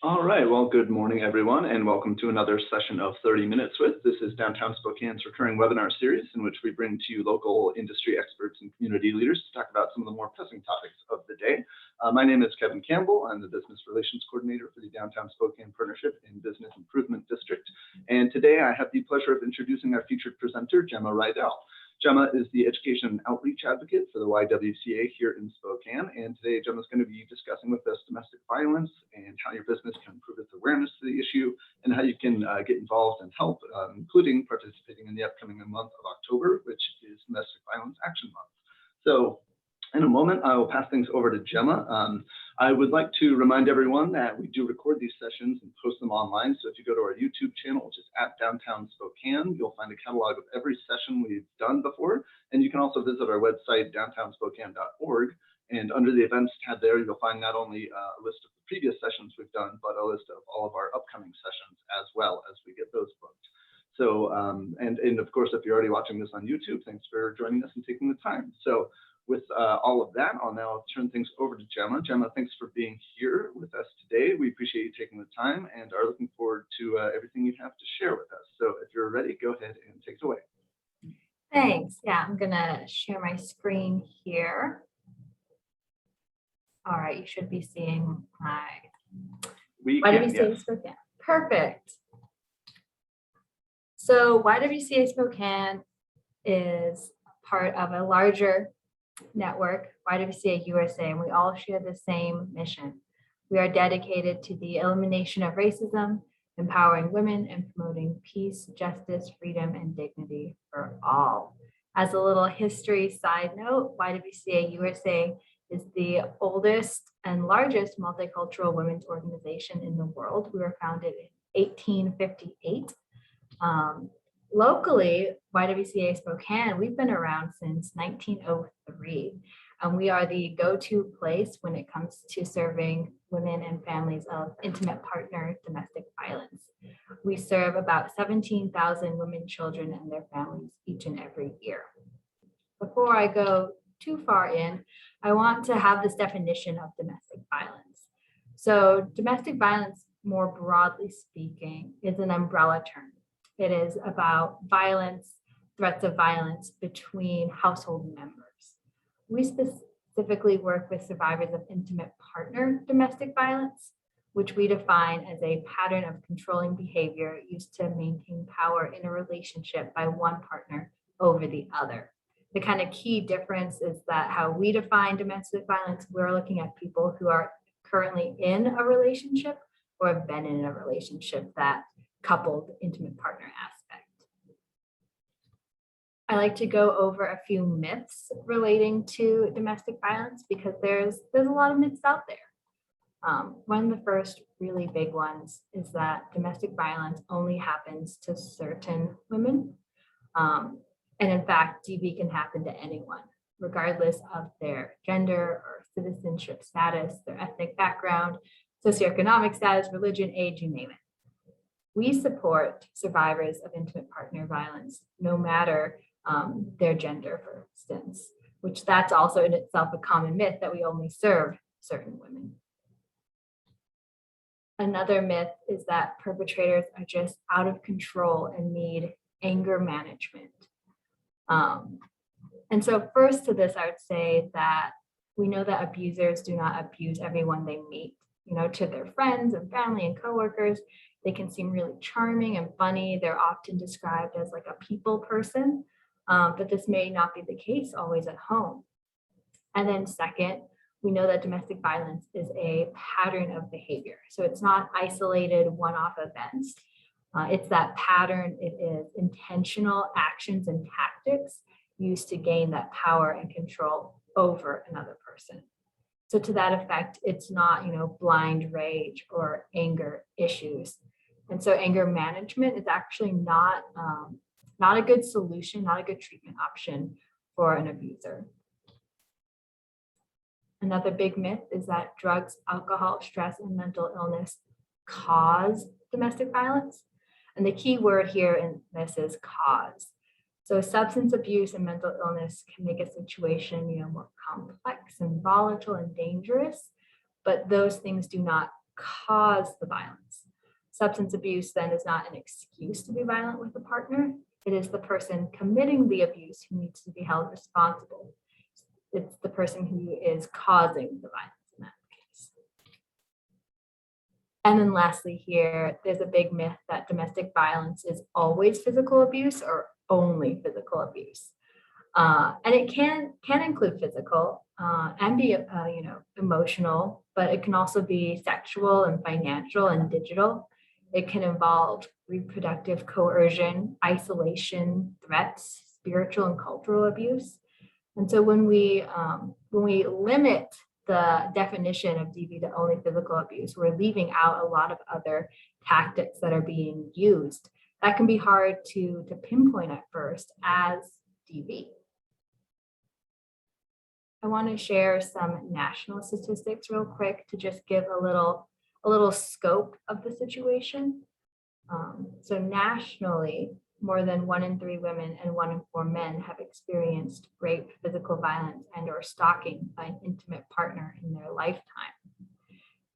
All right, well, good morning, everyone, and welcome to another session of 30 Minutes With. This is Downtown Spokane's recurring webinar series in which we bring to you local industry experts and community leaders to talk about some of the more pressing topics of the day. My name is Kevin Campbell. I'm the Business Relations Coordinator for the Downtown Spokane Partnership and Business Improvement District. And today I have the pleasure of introducing our featured presenter, Jemma Riedel. Jemma is the Education and Outreach Advocate for the YWCA here in Spokane, and today Jemma is going to be discussing with us domestic violence and how your business can improve its awareness to the issue and how you can get involved and help, including participating in the upcoming month of October, which is Domestic Violence Action Month. So in a moment, I will pass things over to Jemma. I would like to remind everyone that we do record these sessions and post them online. So if you go to our YouTube channel, which is at Downtown Spokane, you'll find a catalog of every session we've done before. And you can also visit our website, downtownspokane.org. And under the events tab there, you'll find not only a list of the previous sessions we've done, but a list of all of our upcoming sessions as well as we get those booked. So, and of course, if you're already watching this on YouTube, thanks for joining us and taking the time. So with all of that, I'll now turn things over to Jemma. Jemma, thanks for being here with us today. We appreciate you taking the time and are looking forward to everything you have to share with us. So if you're ready, go ahead and take it away. Thanks. Yeah, I'm going to share my screen here. All right, you should be seeing my YWCA Spokane. Perfect. So YWCA Spokane is part of a larger network, YWCA USA, and we all share the same mission. We are dedicated to the elimination of racism, empowering women, and promoting peace, justice, freedom, and dignity for all. As a little history side note, YWCA USA is the oldest and largest multicultural women's organization in the world. We were founded in 1858. Locally, YWCA Spokane, we've been around since 1903, and we are the go-to place when it comes to serving women and families of intimate partner domestic violence. We serve about 17,000 women, children, and their families each and every year. Before I go too far in, I want to have this definition of domestic violence. So domestic violence, more broadly speaking, is an umbrella term. It is about violence, threats of violence between household members. We specifically work with survivors of intimate partner domestic violence, which we define as a pattern of controlling behavior used to maintain power in a relationship by one partner over the other. The kind of key difference is that how we define domestic violence, we're looking at people who are currently in a relationship or have been in a relationship that coupled intimate partner aspect. I like to go over a few myths relating to domestic violence because there's a lot of myths out there. One of the first really big ones is that domestic violence only happens to certain women. And in fact, DV can happen to anyone, regardless of their gender or citizenship status, their ethnic background, socioeconomic status, religion, age, you name it. We support survivors of intimate partner violence, no matter their gender, for instance, which that's also in itself a common myth that we only serve certain women. Another myth is that perpetrators are just out of control and need anger management. And so first to this, I would say that we know that abusers do not abuse everyone they meet. To their friends and family and coworkers, they can seem really charming and funny. They're often described as like a people person, but this may not be the case always at home. And then second, we know that domestic violence is a pattern of behavior. So it's not isolated one-off events. It's that pattern. It is intentional actions and tactics used to gain that power and control over another person. So to that effect, it's not, blind rage or anger issues. And so anger management is actually not a good solution, not a good treatment option for an abuser. Another big myth is that drugs, alcohol, stress, and mental illness cause domestic violence. And the key word here in this is cause. So substance abuse and mental illness can make a situation, more complex and volatile and dangerous, but those things do not cause the violence. Substance abuse then is not an excuse to be violent with a partner. It is the person committing the abuse who needs to be held responsible. It's the person who is causing the violence in that case. And then lastly here, there's a big myth that domestic violence is always physical abuse or only physical abuse. And it can include physical and be, emotional, but it can also be sexual and financial and digital. It can involve reproductive coercion, isolation, threats, spiritual and cultural abuse. And so when we limit the definition of DV to only physical abuse, we're leaving out a lot of other tactics that are being used. That can be hard to pinpoint at first as DV. I want to share some national statistics real quick to just give a little scope of the situation. So nationally, more than 1 in 3 women and 1 in 4 men have experienced rape, physical violence, and or stalking by an intimate partner in their lifetime.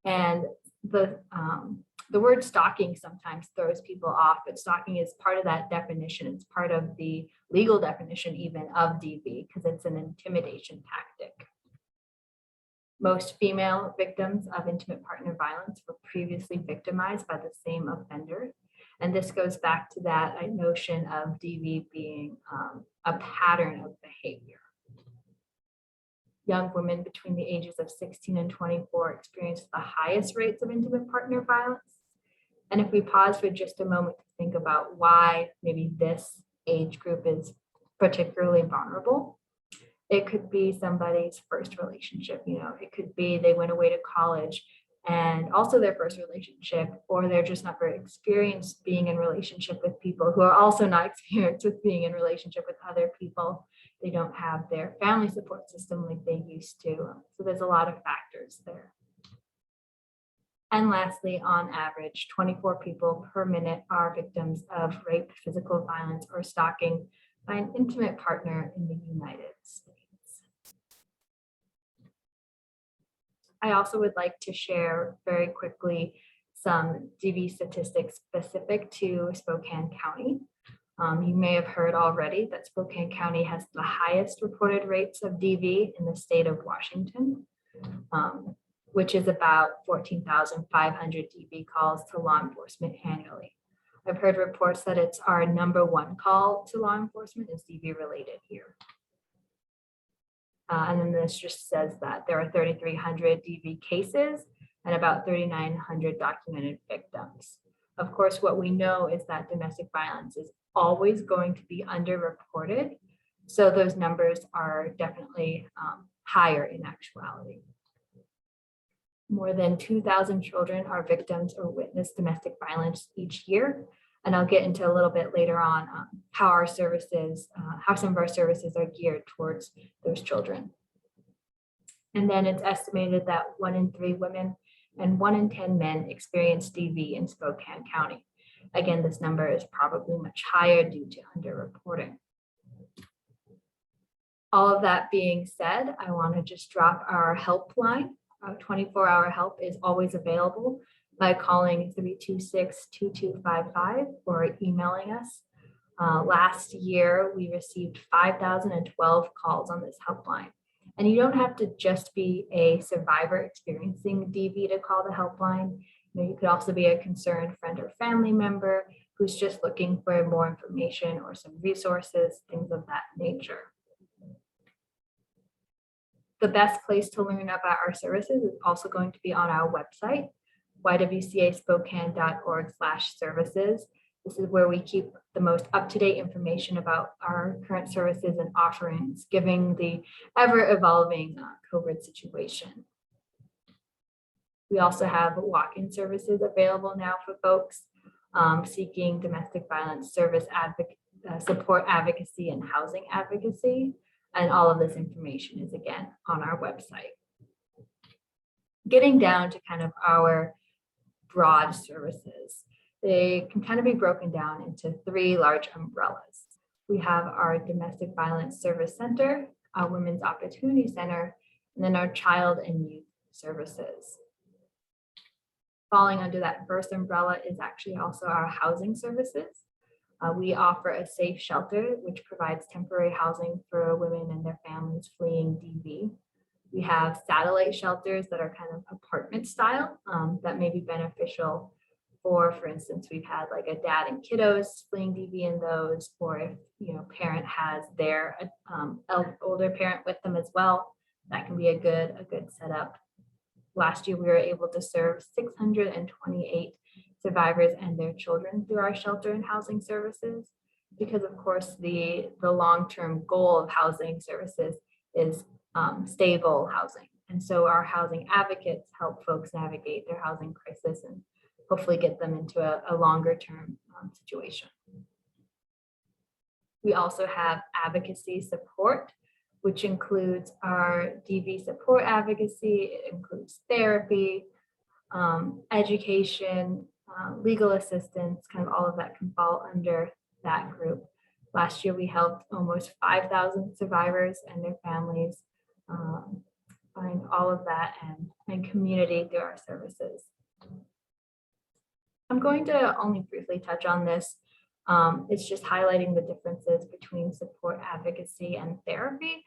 And the word stalking sometimes throws people off, but stalking is part of that definition. It's part of the legal definition even of DV because it's an intimidation tactic. Most female victims of intimate partner violence were previously victimized by the same offender. And this goes back to that notion of DV being a pattern of behavior. Young women between the ages of 16 and 24 experience the highest rates of intimate partner violence. And if we pause for just a moment to think about why maybe this age group is particularly vulnerable, it could be somebody's first relationship. It could be they went away to college and also their first relationship, or they're just not very experienced being in relationship with people who are also not experienced with being in relationship with other people. They don't have their family support system like they used to. So there's a lot of factors there. And lastly, on average, 24 people per minute are victims of rape, physical violence, or stalking by an intimate partner in the United States. I also would like to share very quickly some DV statistics specific to Spokane County. You may have heard already that Spokane County has the highest reported rates of DV in the state of Washington, which is about 14,500 DV calls to law enforcement annually. I've heard reports that it's our #1 call to law enforcement is DV related here. And then this just says that there are 3,300 DV cases and about 3,900 documented victims. Of course, what we know is that domestic violence is always going to be underreported. So those numbers are definitely higher in actuality. More than 2,000 children are victims or witness domestic violence each year. And I'll get into a little bit later on how our services, how some of our services are geared towards those children. And then it's estimated that 1 in 3 women and 1 in 10 men experience DV in Spokane County. Again, this number is probably much higher due to underreporting. All of that being said, I want to just drop our helpline. Our 24-hour help is always available by calling 326-2255 or emailing us. Last year, we received 5,012 calls on this helpline. And you don't have to just be a survivor experiencing DV to call the helpline. You could also be a concerned friend or family member who's just looking for more information or some resources, things of that nature. The best place to learn about our services is also going to be on our website, ywcaspokane.org/services. This is where we keep the most up-to-date information about our current services and offerings, given the ever-evolving COVID situation. We also have walk-in services available now for folks seeking domestic violence service support advocacy and housing advocacy. And all of this information is again on our website. Getting down to kind of our broad services, they can kind of be broken down into 3 large umbrellas. We have our Domestic Violence Service Center, our Women's Opportunity Center, and then our Child and Youth Services. Falling under that first umbrella is actually also our housing services. We offer a safe shelter, which provides temporary housing for women and their families fleeing DV. We have satellite shelters that are kind of apartment style that may be beneficial for instance, we've had like a dad and kiddos fleeing DV in those, or if parent has their older parent with them as well, that can be a good setup. Last year, we were able to serve 628 survivors and their children through our shelter and housing services, because of course the long-term goal of housing services is stable housing. And so our housing advocates help folks navigate their housing crisis and hopefully get them into a longer term situation. We also have advocacy support, which includes our DV support advocacy. It includes therapy, education, legal assistance, kind of all of that can fall under that group. Last year, we helped almost 5,000 survivors and their families find all of that and community through our services. I'm going to only briefly touch on this. It's just highlighting the differences between support advocacy and therapy,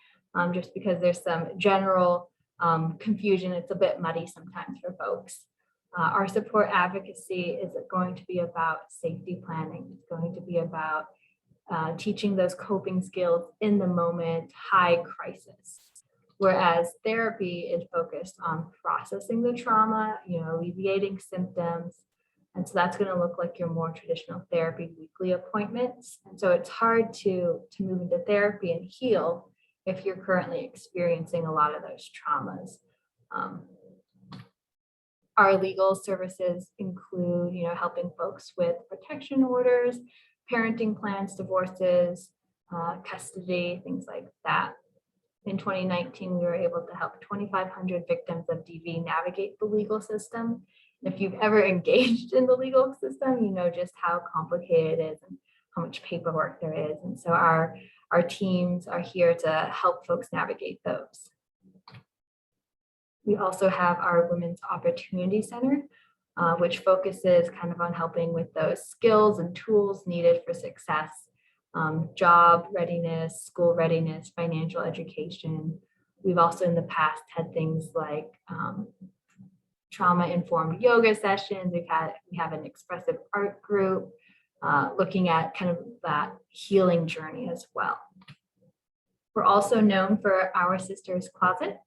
just because there's some general confusion. It's a bit muddy sometimes for folks. Our support advocacy is going to be about safety planning. It's going to be about teaching those coping skills in the moment, high crisis. Whereas therapy is focused on processing the trauma, alleviating symptoms. And so that's going to look like your more traditional therapy weekly appointments. And so it's hard to move into therapy and heal if you're currently experiencing a lot of those traumas. Our legal services include, helping folks with protection orders, parenting plans, divorces, custody, things like that. In 2019, we were able to help 2,500 victims of DV navigate the legal system. If you've ever engaged in the legal system, you know just how complicated it is and how much paperwork there is. And so our teams are here to help folks navigate those. We also have our Women's Opportunity Center, which focuses kind of on helping with those skills and tools needed for success, job readiness, school readiness, financial education. We've also in the past had things like trauma-informed yoga sessions. We have an expressive art group looking at kind of that healing journey as well. We're also known for our Sisters Closet,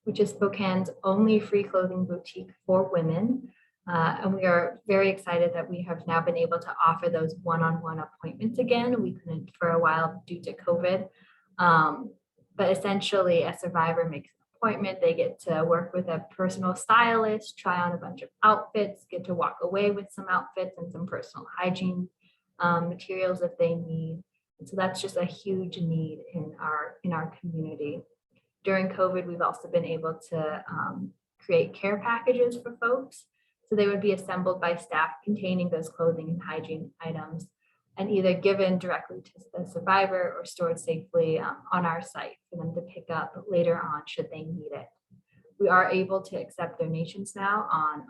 which is Spokane's only free clothing boutique for women. And we are very excited that we have now been able to offer those one-on-one appointments again. We couldn't for a while due to COVID. But essentially, a survivor makes appointment, they get to work with a personal stylist, try on a bunch of outfits, get to walk away with some outfits and some personal hygiene materials if they need. And so that's just a huge need in our community. During COVID, we've also been able to create care packages for folks. So they would be assembled by staff containing those clothing and hygiene items and either given directly to the survivor or stored safely on our site for them to pick up later on should they need it. We are able to accept donations now on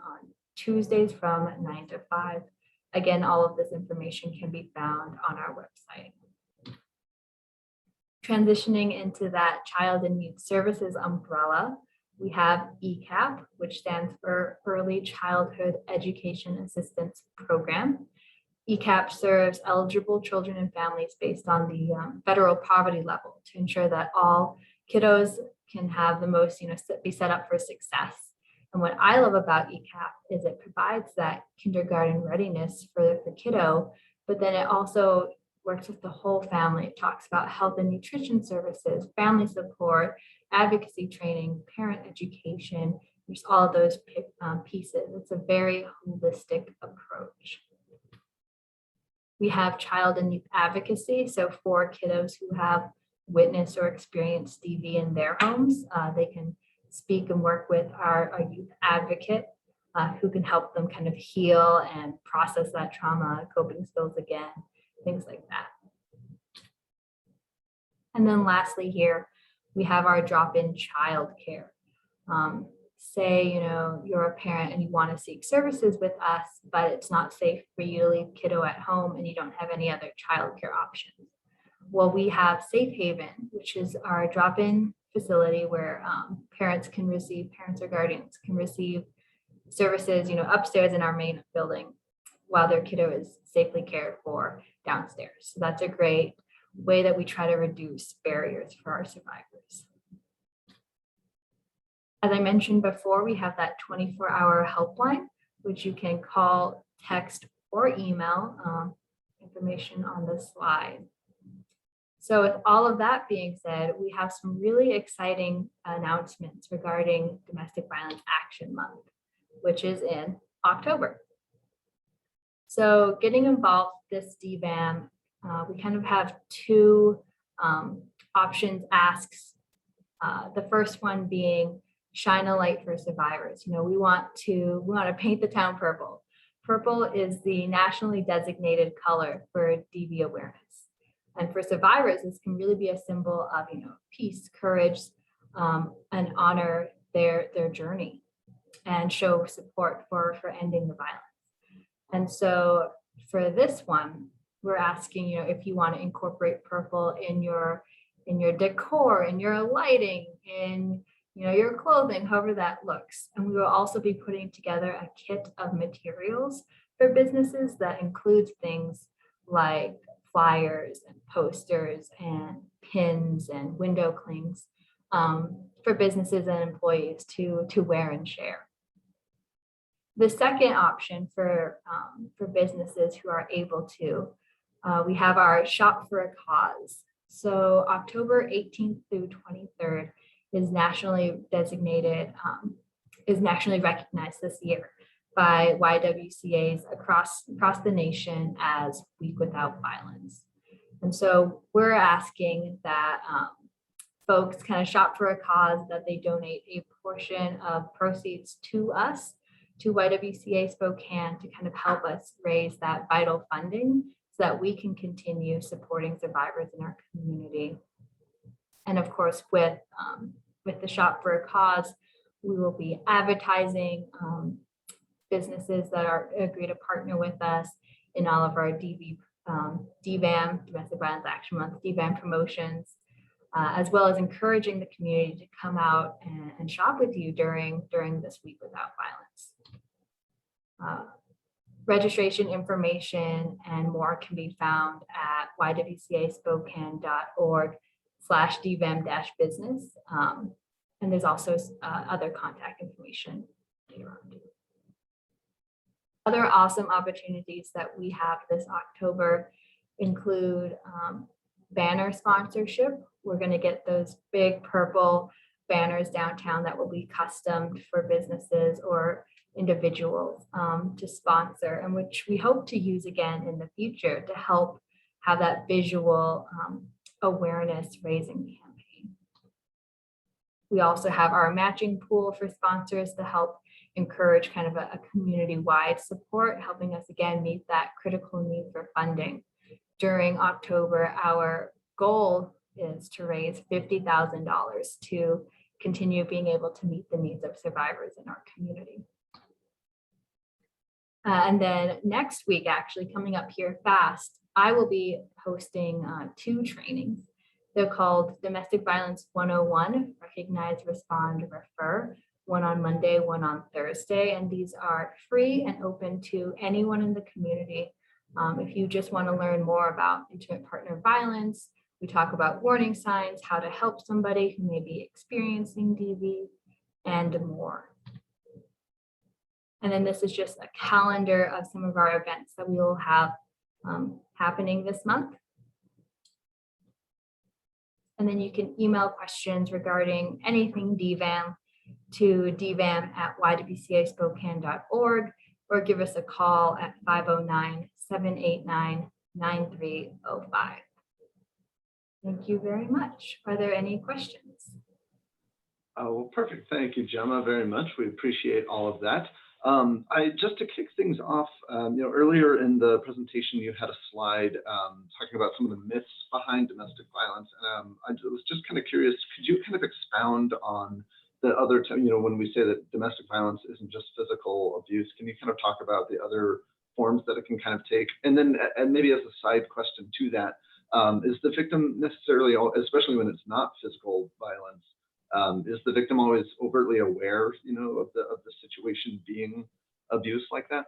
Tuesdays from 9 to 5. Again, all of this information can be found on our website. Transitioning into that Child and Youth Services umbrella, we have ECAP, which stands for Early Childhood Education Assistance Program. ECAP serves eligible children and families based on the federal poverty level to ensure that all kiddos can have the most, be set up for success. And what I love about ECAP is it provides that kindergarten readiness for the kiddo, but then it also works with the whole family. It talks about health and nutrition services, family support, advocacy training, parent education, there's all of those pieces. It's a very holistic approach. We have child and youth advocacy. So for kiddos who have witnessed or experienced DV in their homes, they can speak and work with our youth advocate who can help them kind of heal and process that trauma, coping skills again, things like that. And then lastly here, we have our drop-in childcare. say, you're a parent and you want to seek services with us, but it's not safe for you to leave kiddo at home and you don't have any other childcare options. Well, we have Safe Haven, which is our drop-in facility where parents or guardians can receive services, upstairs in our main building while their kiddo is safely cared for downstairs. So that's a great way that we try to reduce barriers for our survivors. As I mentioned before, we have that 24-hour helpline, which you can call, text, or email, information on the slide. So with all of that being said, we have some really exciting announcements regarding Domestic Violence Action Month, which is in October. So getting involved this DVAM, we kind of have two options, asks. The first one being shine a light for survivors. We want to paint the town purple. Purple is the nationally designated color for DV awareness. And for survivors, this can really be a symbol of, peace, courage, and honor their journey and show support for ending the violence. And so for this one, we're asking, if you want to incorporate purple in your decor, in your lighting, in your clothing, however that looks. And we will also be putting together a kit of materials for businesses that includes things like flyers and posters and pins and window clings for businesses and employees to wear and share. The second option for businesses who are able to, we have our Shop for a Cause. So October 18th through 23rd is nationally designated, is nationally recognized this year by YWCAs across the nation as Week Without Violence. And so we're asking that folks kind of shop for a cause, that they donate a portion of proceeds to us, to YWCA Spokane, to kind of help us raise that vital funding so that we can continue supporting survivors in our community. And of course, with the Shop for a Cause, we will be advertising businesses that agree to partner with us in all of our DVAM, Domestic Violence Action Month, DVAM promotions, as well as encouraging the community to come out and shop with you during this Week Without Violence. Registration information and more can be found at ywcaspokane.org/dvam-business. And there's also other contact information later on. Other awesome opportunities that we have this October include banner sponsorship. We're going to get those big purple banners downtown that will be custom for businesses or individuals to sponsor, and which we hope to use again in the future to help have that visual awareness raising campaign. We also have our matching pool for sponsors to help encourage kind of a community-wide support, helping us again meet that critical need for funding. During October, our goal is to raise $50,000 to continue being able to meet the needs of survivors in our community. And then next week, actually coming up here fast, I will be hosting 2 trainings. They're called Domestic Violence 101, Recognize, Respond, Refer, one on Monday, one on Thursday. And these are free and open to anyone in the community. If you just want to learn more about intimate partner violence, we talk about warning signs, how to help somebody who may be experiencing DV, and more. And then this is just a calendar of some of our events that we will have happening this month. And then you can email questions regarding anything DVAM to dvam@ywcaspokane.org or give us a call at 509-789-9305. Thank you very much. Are there any questions? Well, perfect. Thank you, Jemma, very much. We appreciate all of that. Just to kick things off, earlier in the presentation, you had a slide talking about some of the myths behind domestic violence. And I was just kind of curious, could you kind of expound on the other, you know, when we say that domestic violence isn't just physical abuse, can you kind of talk about the other forms that it can kind of take? And then, and maybe as a side question to that, is the victim necessarily, especially when it's not physical violence, is the victim always overtly aware, you know, of the situation being abuse like that?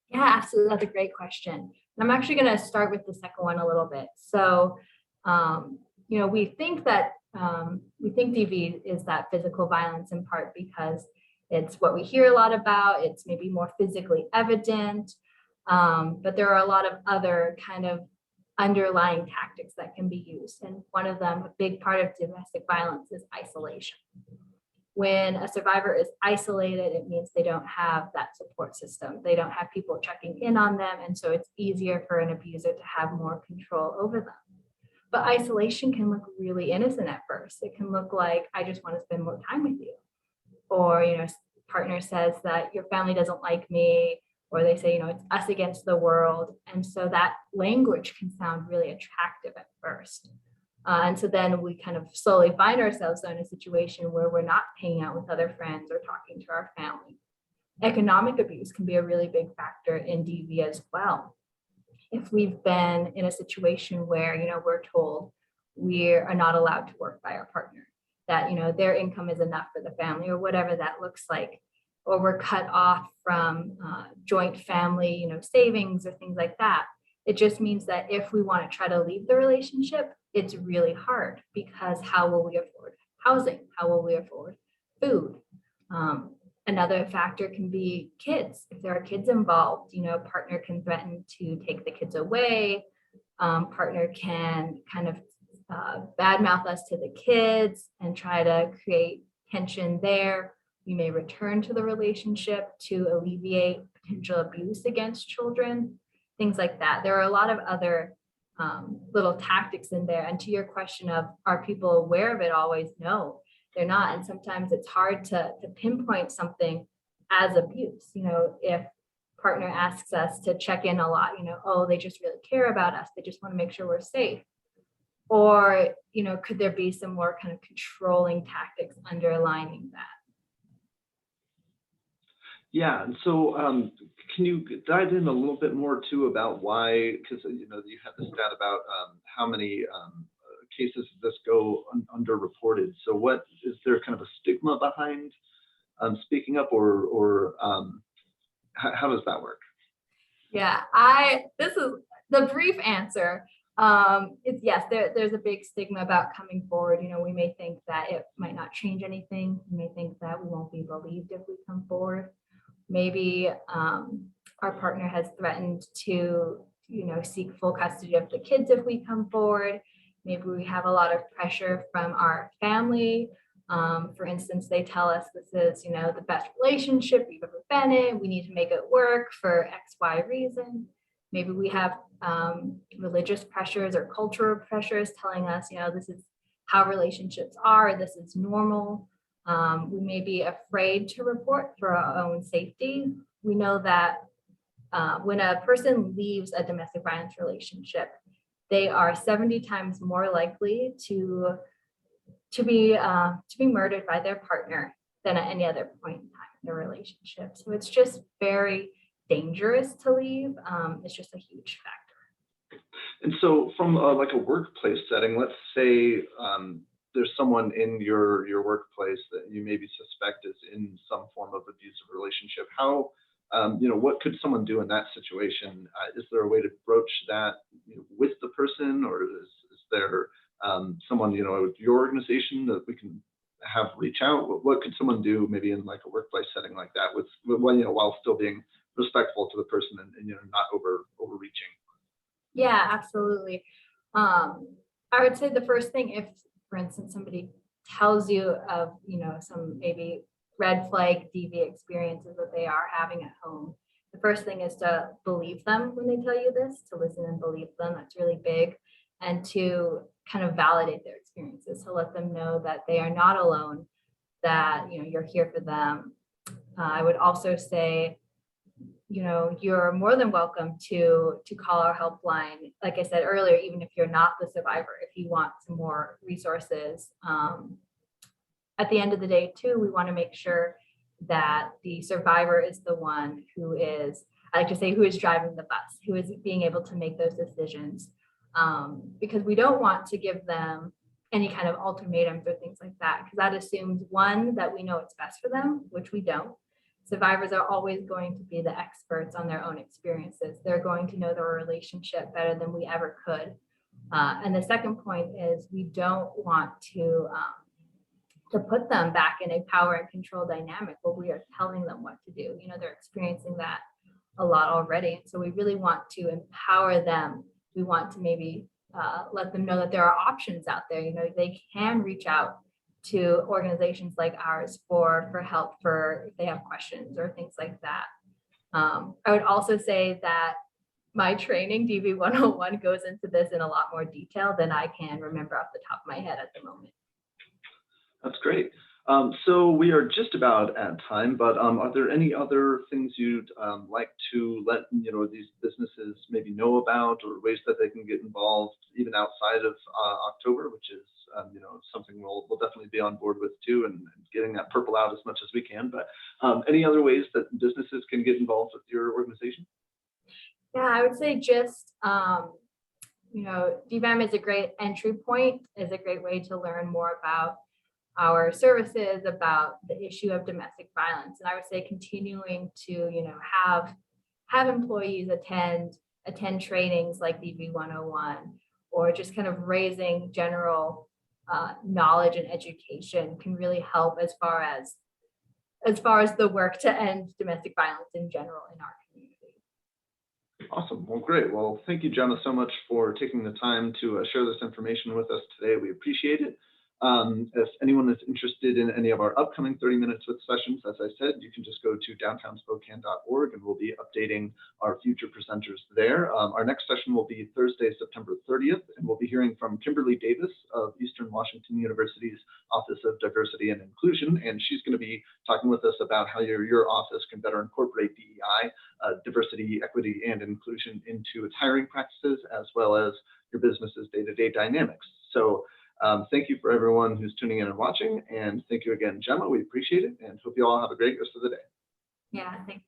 Yeah, absolutely. That's a great question. And I'm actually going to start with the second one a little bit. So, you know, we think DV is that physical violence in part because it's what we hear a lot about. It's maybe more physically evident, but there are a lot of other kind of underlying tactics that can be used. And one of them, a big part of domestic violence, is isolation. When a survivor is isolated, it means they don't have that support system. They don't have people checking in on them. And so it's easier for an abuser to have more control over them. But isolation can look really innocent at first. It can look like, I just want to spend more time with you. Or, you know, partner says that your family doesn't like me, or they say, you know, it's us against the world. And so that language can sound really attractive at first. And so then we kind of slowly find ourselves in a situation where we're not hanging out with other friends or talking to our family. Economic abuse can be a really big factor in DV as well. If we've been in a situation where, you know, we're told we are not allowed to work by our partner, that, you know, their income is enough for the family or whatever that looks like, or we're cut off from joint family, you know, savings or things like that. It just means that if we want to try to leave the relationship, it's really hard because how will we afford housing? How will we afford food? Another factor can be kids. If there are kids involved, you know, partner can threaten to take the kids away. Partner can kind of badmouth us to the kids and try to create tension there. We may return to the relationship to alleviate potential abuse against children, things like that. There are a lot of other little tactics in there. And to your question of, are people aware of it always? No, they're not. And sometimes it's hard to pinpoint something as abuse. You know, if partner asks us to check in a lot, you know, oh, they just really care about us. They just want to make sure we're safe. Or, you know, could there be some more kind of controlling tactics underlining that? Yeah, and so can you dive in a little bit more too about why, because you know you had the stat about how many cases this go underreported. So what is there kind of a stigma behind speaking up, or how does that work? Yeah, this is the brief answer. It's yes, there's a big stigma about coming forward. You know, we may think that it might not change anything. We may think that we won't be believed if we come forward. Maybe our partner has threatened to, you know, seek full custody of the kids if we come forward. Maybe we have a lot of pressure from our family. For instance, they tell us this is, you know, the best relationship we've ever been in. We need to make it work for X, Y reason. Maybe we have religious pressures or cultural pressures telling us, you know, this is how relationships are. This is normal. We may be afraid to report for our own safety. We know that when a person leaves a domestic violence relationship, they are 70 times more likely to be murdered by their partner than at any other point in time in their relationship. So it's just very dangerous to leave. It's just a huge factor. And so from like a workplace setting, let's say there's someone in your workplace that you maybe suspect is in some form of abusive relationship. How, you know, what could someone do in that situation? Is there a way to broach that, you know, with the person, or is there someone, you know, at your organization that we can have reach out? What could someone do maybe in like a workplace setting like that with you know, while still being respectful to the person and you know, not overreaching? Yeah, absolutely. I would say the first thing, if, for instance, somebody tells you of, you know, some maybe red flag DV experiences that they are having at home, the first thing is to believe them when they tell you this, to listen and believe them. That's really big. And to kind of validate their experiences, to let them know that they are not alone, that, you know, you're here for them. I would also say, you know, you're more than welcome to call our helpline. Like I said earlier, even if you're not the survivor, if you want some more resources, at the end of the day too, we want to make sure that the survivor is the one who is, I like to say, who is driving the bus, who is being able to make those decisions. Because we don't want to give them any kind of ultimatums or things like that, because that assumes, one, that we know what's best for them, which we don't. Survivors are always going to be the experts on their own experiences. They're going to know their relationship better than we ever could. And the second point is, we don't want to put them back in a power and control dynamic where we are telling them what to do. They're experiencing that a lot already. And so we really want to empower them. We want to maybe let them know that there are options out there. They can reach out to organizations like ours for help, for if they have questions or things like that. I would also say that my training, DV 101, goes into this in a lot more detail than I can remember off the top of my head at the moment. That's great. So we are just about at time, but are there any other things you'd like to let these businesses maybe know about, or ways that they can get involved even outside of October, which is something we'll definitely be on board with too, and getting that purple out as much as we can. But any other ways that businesses can get involved with your organization? Yeah, I would say just DVAM is a great entry point, is a great way to learn more about our services, about the issue of domestic violence. And I would say continuing to, have employees attend trainings like DV 101, or just kind of raising general knowledge and education can really help as far as the work to end domestic violence in general in our community. Awesome. Well, great. Well, thank you, Jemma, so much for taking the time to share this information with us today. We appreciate it. If anyone is interested in any of our upcoming 30 Minutes with sessions, as I said, you can just go to downtownspokane.org and we'll be updating our future presenters there. Our next session will be Thursday, September 30th, and we'll be hearing from Kimberly Davis of Eastern Washington University's Office of Diversity and Inclusion, and she's going to be talking with us about how your office can better incorporate DEI, diversity, equity, and inclusion into its hiring practices, as well as your business's day-to-day dynamics. So thank you for everyone who's tuning in and watching. And thank you again, Jemma. We appreciate it and hope you all have a great rest of the day. Yeah, thanks.